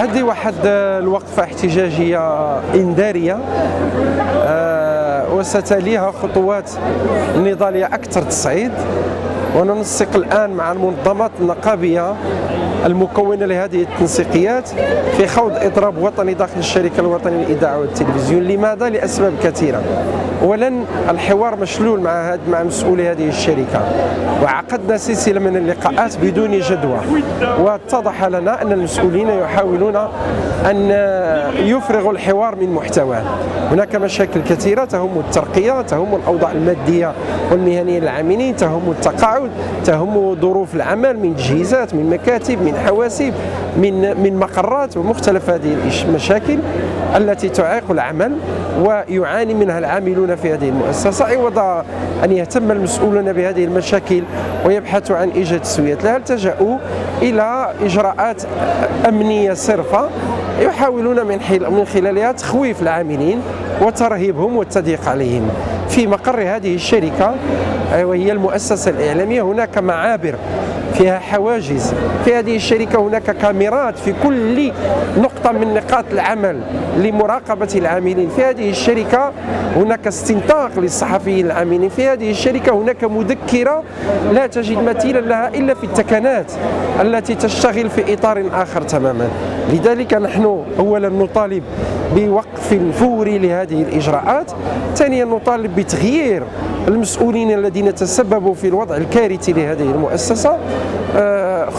هذه واحد الوقفة احتجاجية إنذارية وستليها خطوات نضالية أكثر تصعيد، وننسق الآن مع المنظمات النقابية المكونة لهذه التنسيقيات في خوض إضراب وطني داخل الشركة الوطنية للإذاعة والتلفزيون. لماذا؟ لأسباب كثيرة. أولا، الحوار مشلول مع مسؤولي هذه الشركة، وعقدنا سلسلة من اللقاءات بدون جدوى، واتضح لنا أن المسؤولين يحاولون أن يفرغوا الحوار من محتواه. هناك مشاكل كثيرة تهم الترقية، تهم الأوضاع المادية والمهنية للعاملين، تهم التقاعد، تهم ظروف العمل من تجهيزات، من مكاتب، من حواسيب، من مقرات، ومختلف هذه المشاكل التي تعيق العمل ويعاني منها العاملون في هذه المؤسسة. عوض أن يهتم المسؤولون بهذه المشاكل ويبحثوا عن إيجاد تسويات لها، التجأوا إلى إجراءات أمنية صرفة يحاولون من خلالها تخويف العاملين وترهيبهم والتضييق عليهم. في مقر هذه الشركة وهي المؤسسة الإعلامية هناك معابر فيها حواجز. في هذه الشركة هناك كاميرات في كل نقطة من نقاط العمل لمراقبة العاملين. في هذه الشركة هناك استنطاق للصحفيين العاملين. في هذه الشركة هناك مذكرة لا تجد مثيلا لها إلا في التكنات التي تشتغل في إطار آخر تماما. لذلك نحن أولا نطالب بوقف فوري لهذه الإجراءات، ثانيا نطالب بتغيير المسؤولين الذين تسببوا في الوضع الكارثي لهذه المؤسسة،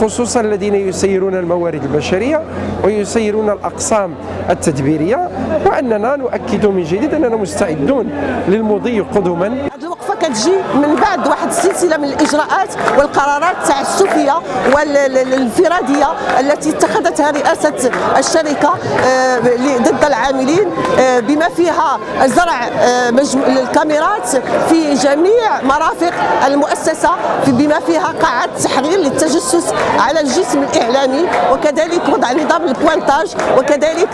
خصوصا الذين يسيرون الموارد البشرية ويسيرون الأقسام التدبيرية، وأننا نؤكد من جديد أننا مستعدون للمضي قدما. الوقفة كتجي من بعد واحد السلسلة من الإجراءات والقرارات التعسفية والانفرادية التي اتخذتها رئاسة الشركة ضد العاملين، بما فيها زرع الكاميرات في جميع مرافق المؤسسة، بما فيها قاعات تحرير للتجسس على الجسم الإعلامي، وكذلك وضع نظام البوانتاج، وكذلك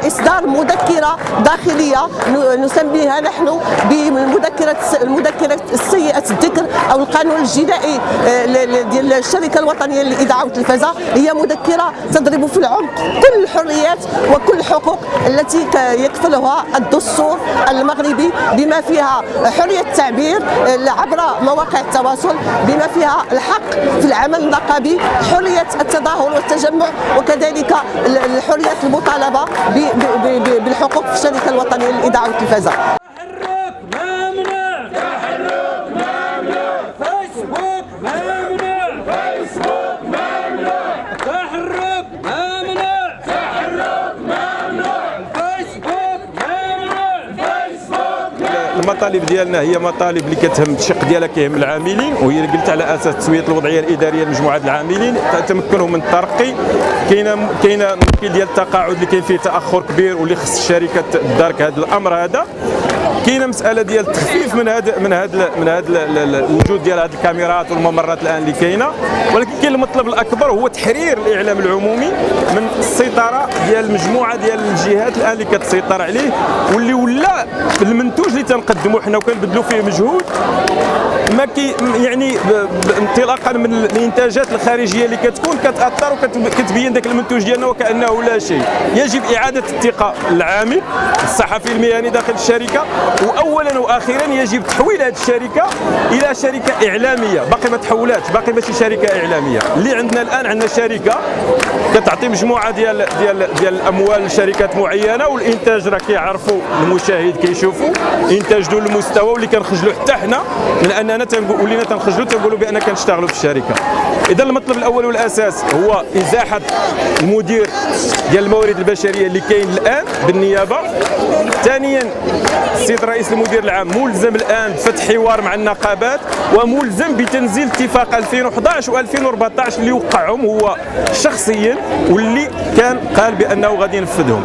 إصدار مذكرة داخلية نسميها نحن بالمذكرة السيئة الذكر أو القانون الجنائي ديال الشركة الوطنية للإذاعة والتلفزة. هي مذكرة تضرب في العمق كل الحريات وكل الحقوق التي يكفلها الدستور المغربي، بما فيها حرية التعبير عبر مواقع التواصل، بما فيها الحق في العمل النقابي، حرية التظاهر والتجمع، وكذلك حرية المطالبة بالحقوق في الشركة الوطنية للإذاعة والتلفزة. المطالب ديالنا هي مطالب اللي كتهم الشق ديالها كيهم العاملين، وهي اللي قلت على اساس تسويه الوضعيه الاداريه لمجموعه العاملين، تمكنهم من الترقي. كاينه مشكل ديال التقاعد اللي كاين فيه تاخر كبير واللي خص الشركه تدارك هذا الامر هذا. كاينه مساله ديال التخفيف من هذا الوجود ديال هذه الكاميرات والممرات الان اللي كاينه، ولكن كاين المطلب الاكبر هو تحرير الاعلام العمومي من السيطره ديال مجموعه ديال الجهات الان اللي كتسيطر عليه، واللي ولا المنتوج اللي تنقدموا حنا وكنبذلوا فيه مجهود ما كي يعني انطلاقا من الانتاجات الخارجيه اللي كتكون كتاثر وكتبين ذاك المنتوج ديالنا وكانه لا شيء. يجب اعاده الثقه للعامل الصحفي المهني داخل الشركه، واولا واخيرا يجب تحويل هذه الشركه الى شركه اعلاميه. باقي ما تحولاتش، باقي ماشي شركه اعلاميه. اللي عندنا الان عندنا شركه كتعطي مجموعه ديال الاموال لشركات معينه، والانتاج راه كيعرفوا المشاهد كيشوفوا انتاج دون المستوى، واللي كنخجلوا حتى حنا من اننا ولينا تنخجلوا تنقولوا بان كنشتغلوا في الشركه. اذا المطلب الاول والاساس هو ازاحه المدير ديال الموارد البشريه اللي كاين الان بالنيابه. ثانيا السيد رئيس المدير العام ملزم الان بفتح حوار مع النقابات، وملزم بتنزيل اتفاق 2011 و2014 اللي وقعهم هو شخصيا، واللي كان قال بانه غادي ينفذهم.